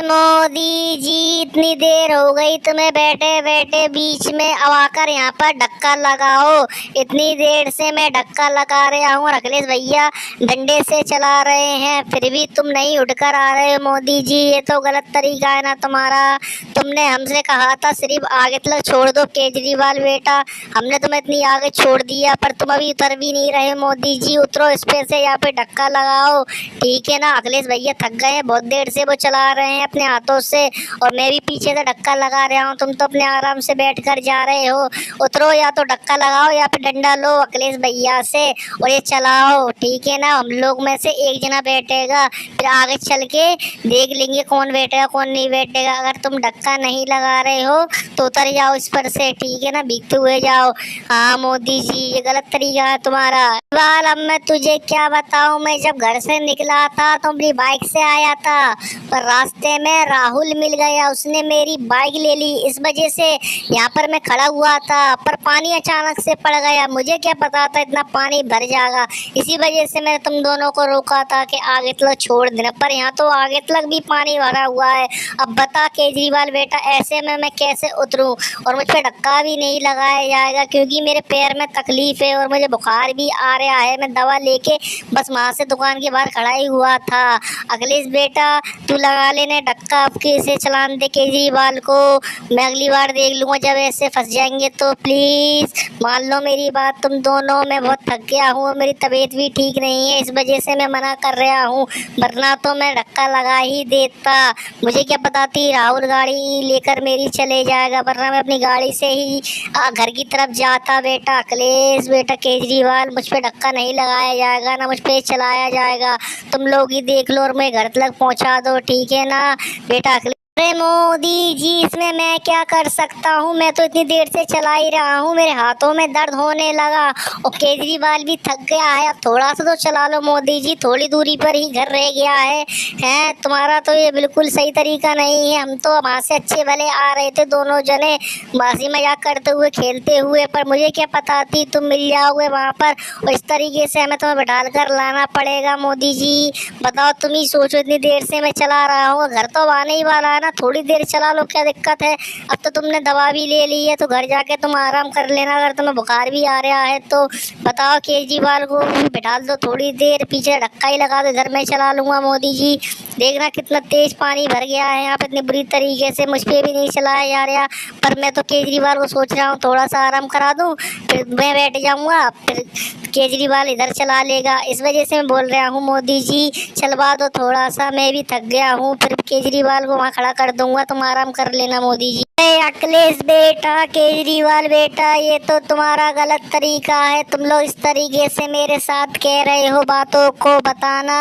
मोदी जी इतनी देर हो गई तुम्हें बैठे बैठे, बीच में अब आकर यहाँ पर धक्का लगाओ। इतनी देर से मैं धक्का लगा रहा हूँ और अखिलेश भैया डंडे से चला रहे हैं, फिर भी तुम नहीं उठकर आ रहे हो। मोदी जी ये तो गलत तरीका है ना तुम्हारा। तुमने हमसे कहा था सिर्फ आगे तक छोड़ दो केजरीवाल बेटा, हमने तुम्हें इतनी आगे छोड़ दिया, पर तुम अभी उतर भी नहीं रहे। मोदी जी उतरो इस पे से, यहाँ पे धक्का लगाओ, ठीक है ना। अखिलेश भैया थक गए हैं, बहुत देर से वो चला रहे हैं अपने हाथों से, और मैं भी पीछे से धक्का लगा रहा हूँ। तुम तो अपने आराम से बैठ कर जा रहे हो। उतरो, या तो धक्का लगाओ या फिर डंडा लो अखिलेश भैया से और ये चलाओ, ठीक है ना। हम लोग में से एक जना बैठेगा, फिर आगे चल के देख लेंगे कौन बैठेगा कौन नहीं बैठेगा। अगर तुम धक्का नहीं लगा रहे हो तो उतर जाओ इस पर से, ठीक है ना, भीगते हुए जाओ। हाँ मोदी जी ये गलत तरीका है तुम्हारा। बाल अब मैं तुझे क्या बताऊं, मैं जब घर से निकला था तो अपनी बाइक से आया था, पर रास्ते में राहुल मिल गया, उसने मेरी बाइक ले ली। इस वजह से यहाँ पर मैं खड़ा हुआ था, पर पानी अचानक से पड़ गया, मुझे क्या पता था इतना पानी भर जाएगा। इसी वजह से मैंने तुम दोनों को रोका था कि आगे तक छोड़ देना, पर यहाँ तो आगे तक भी पानी भरा हुआ है। अब बता केजरीवाल बेटा ऐसे में मैं कैसे उतरूं, और मुझ पर धक्का भी नहीं लगाया जाएगा क्योंकि मेरे पैर में तकलीफ है और मुझे बुखार भी आ रहा है। मैं दवा लेके बस वहाँ से दुकान के बाहर खड़ा ही हुआ था। अखिलेश बेटा तू लगा लेने धक्का, अब कैसे चलान दे केजरीवाल को, मैं अगली बार देख लूँगा जब ऐसे फंस जाएंगे तो। प्लीज़ मान लो मेरी बात तुम दोनों, मैं बहुत थक गया हूँ और मेरी तबीयत भी ठीक नहीं है, इस वजह से मैं मना कर रहा हूँ, वरना तो मैं धक्का लगा ही देता। मुझे क्या पता थी राहुल गाड़ी लेकर मेरी चले जाएगा, वरना मैं अपनी गाड़ी से ही घर की तरफ जाता। बेटा अखिलेश बेटा केजरीवाल मुझ पर धक्का नहीं लगाया जाएगा, ना मुझ पर चलाया जाएगा, तुम लोग ही देख लो और मैं घर तक पहुँचा दो, ठीक है ना बेटा अखिलेश। अरे मोदी जी इसमें मैं क्या कर सकता हूँ, मैं तो इतनी देर से चला ही रहा हूँ, मेरे हाथों में दर्द होने लगा और केजरीवाल भी थक गया है। अब थोड़ा सा तो चला लो मोदी जी, थोड़ी दूरी पर ही घर रह गया है। हैं तुम्हारा तो ये बिल्कुल सही तरीका नहीं है। हम तो वहाँ से अच्छे भले आ रहे थे दोनों जने हंसी मजाक करते हुए खेलते हुए, पर मुझे क्या पता थी तुम मिल जाओगे वहाँ पर, और इस तरीके से हमें तुम्हें बैठा कर लाना पड़ेगा। मोदी जी बताओ, तुम ही सोचो, इतनी देर से मैं चला रहा हूँ, घर तो आने ही वाला है ना, थोड़ी देर चला लो क्या दिक्कत है। अब तो तुमने दवा भी ले ली है तो घर जाके तुम आराम कर लेना, अगर तुम्हें बुखार भी आ रहा है तो। बताओ केजरीवाल को भी बैठा दो थोड़ी देर, पीछे धक्का ही लगा दो, इधर मैं चला लूँगा। मोदी जी देखना कितना तेज पानी भर गया है यहाँ पे, इतनी बुरी तरीके से मुझ पर भी नहीं चलाया जा रहा, पर मैं तो केजरीवाल को सोच रहा हूँ थोड़ा सा आराम करा दूँ, फिर मैं बैठ जाऊँगा, फिर केजरीवाल इधर चला लेगा। इस वजह से मैं बोल रहा हूँ मोदी जी चलवा दो थोड़ा सा, मैं भी थक गया हूँ, फिर केजरीवाल को वहाँ खड़ा कर दूंगा, तुम आराम कर लेना मोदी जी। अखिलेश बेटा केजरीवाल बेटा ये तो तुम्हारा गलत तरीका है, तुम लोग इस तरीके से मेरे साथ कह रहे हो बातों को बताना।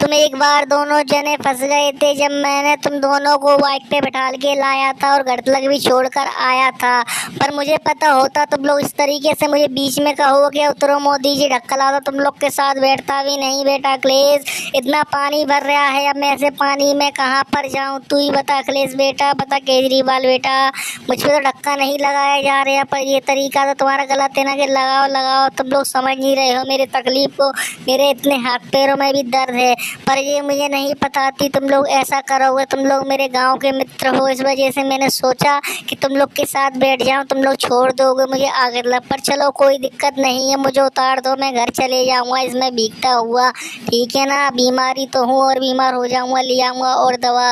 तुम एक बार दोनों जने फंस गए थे जब मैंने तुम दोनों को बाइक पे बैठा के लाया था और घर तक भी छोड़कर आया था, पर मुझे पता होता तुम लोग इस तरीके से मुझे बीच में कहो कि उतरो मोदी जी धक्का ला दो, तुम लोग के साथ बैठता भी नहीं। बेटा अखिलेश इतना पानी भर रहा है, अब मैं ऐसे पानी में कहाँ पर जाऊँ, तू ही बता अखिलेश बेटा, बता केजरीवाल बेटा। मुझ पर तो धक्का नहीं लगाया जा रहा, पर ये तरीका तो तुम्हारा गलत है ना कि लगाओ लगाओ, तुम लोग समझ नहीं रहे हो मेरी तकलीफ को, मेरे इतने हाथ पैरों में भी दर्द है, पर ये मुझे नहीं पता थी तुम लोग ऐसा करोगे। तुम लोग मेरे गांव के मित्र हो, इस वजह से मैंने सोचा कि तुम लोग के साथ बैठ जाऊं, तुम लोग छोड़ दोगे मुझे आगे तक, पर चलो कोई दिक्कत नहीं है, मुझे उतार दो, मैं घर चले जाऊँगा इसमें भीगता हुआ, ठीक है ना। बीमारी तो हूँ और बीमार हो जाऊँगा, ले आऊँगा और दवा,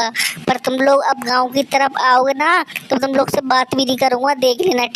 पर तुम लोग अब गाँव की तरफ आओगे ना तो तुम लोग से बात भी नहीं करूँगा, देख लेना ठीक।